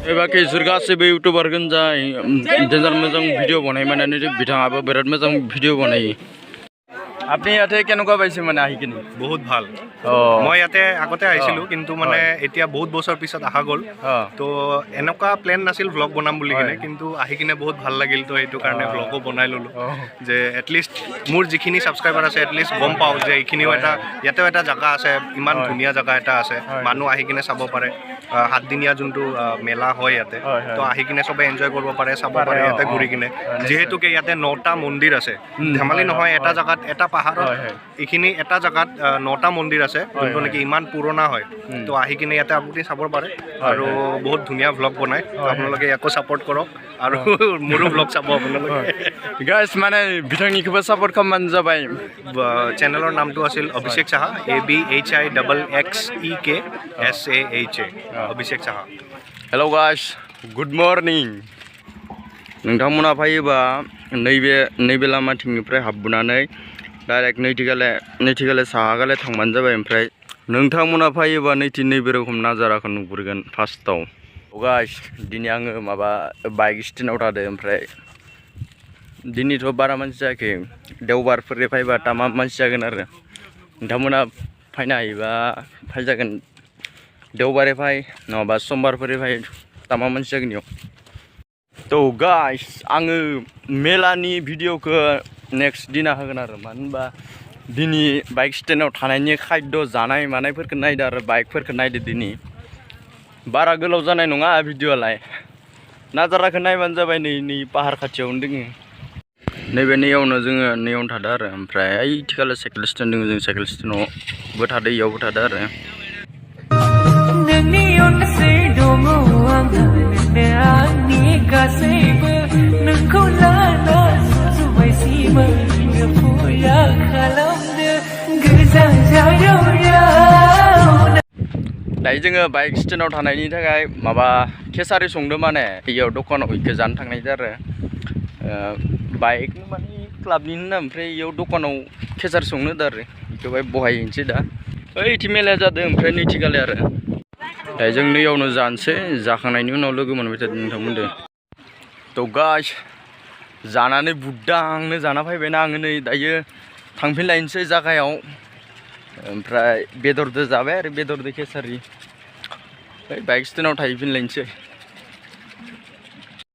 एबा केसुर गासैबो इउटुबार जाय जेनजार मोजां भिडिअ बनाय माने बिथाङाबो बिराद मोजां भिडिअ बनायो আপনি ইয়াতে কেনেকুৱা পাইছে মানে আহি কিনে বহুত ভাল মই ইয়াতে আগতে আহিছিলো কিন্তু মানে এতিয়া বহুত বছৰ পিছত আহা গল তো এনেকুৱা প্ল্যান নাছিল ব্লগ বনাম বুলি কিনে কিন্তু আহি কিনে বহুত ভাল লাগিল তো এইটো কাৰণে ব্লগও বনাই ললো যে এটলিষ্ট মোৰ যিখিনি সাবস্ক্ৰাইবাৰ আছে এটলিষ্ট গম পাও যে এইখিনিও এটা ইয়াতেও এটা জায়গা আছে ইমান ধুনীয়া জায়গা এটা আছে মানুহ আহি কিনে চাব পাৰে হাতদিনীয়া যোনটো মেলা হয় ইয়াতে তো আহি কিনে সবে এনজয় কৰিব পাৰে চাব পাৰে ইয়াতে ঘূৰি কিনে যেহেতুকে ইয়াতে 9টা মন্দিৰ আছে ধেমালি নহয় এটা জায়গাত এটা পাহাৰত এইখিনি এটা জায়গাত 9টা মন্দিৰ আছে যোনটো নেকি ইমান পুৰণা হয় তো আহি কিনে ইয়াতে আপুনি চাব পাৰে আৰু বহুত ধুনীয়া ব্লগ বনায় আপোনালোকে ইয়াকো সাপোৰ্ট কৰক আৰু মোৰো ব্লগ চাব আপোনালোকে গাইস মানে বিথংনিকবো সাপোৰ্ট খামান যাবাই চেনেলৰ নামটো আছিল Abhishek Saha ABHIXXEK SAHA Abhishek Saha hello guys good morning नोंथांमोना फैयोबा नैबे लामाथिंनिफ्राय हाबबोनानै डाइरेक्ट नैथिगाले साहागाले थांबानो जाबाय ओमफ्राय नोंथांमोना फैयोबा नैबे रोखोम नाजाराखौ नुग्रोगोन फार्स्टआव गाइस दिनै आङो माबा बाइक स्टेन्डआव थादों ओमफ्राय दिनैथ' बारा मानसि जायाखै देवबारफोरनि फैबा तामा मानसि जागोन आरो नोंथांमोना फैनो हायोबा फैजागोन देवबारे फै नङाबा समबारफोरनि फै तामा मानसि जागोन इयाव तो गाइस आङो मेलानि भिडिअखौ नेक्स्ट दिना होगोन आरो मानो होनबा दिनै बाइक स्टेन्डआव थानायनि खाद्य जानाय मानायफोरखौ नायदो आरो बाइकफोरखौ नायदो दिनै बारा गोलाव जानाय नङा भिडिअआलाय नाजाराखौ नायबानो जाबाय नै पाहार खाथियावनो दोङो नैबे नैयावनो जोङो नैयावनो थादों आरो ओमफ्राय ओइथिखाले साइकेल स्टेन्ड दोङो जों साइकेल स्टेन्डआवबो थादों इयावबो थादों आरो दायो जोङो बाइक स्टेन्डआव थानायनि थाखाय माबा केसारि संदों माने इयाव दखानाव इखौ जानो थांनाय जादों बाइक माने क्लाबनि ना ओमफ्राय इयाव दखानाव केसारि संनो होदों आरो इखौ बाय बहायनोसै दा ओइथि मेलाया जादों ओमफ्राय नैथिगाले आरो दायो जों नैयावनो जानोसै जाखांनायनि उनाव लोगो मोनबाय थादों नोंथांमोनजों तो गाइस जानानै बुदांनो जाना फैबायना आङो नै दायो थांफिनलायनोसै जागायाव ओमफ्राय बेदरदो जाबाय आरो बेदरदो केसारि बाइक स्टेन्डआव थाहैफिनलायनोसै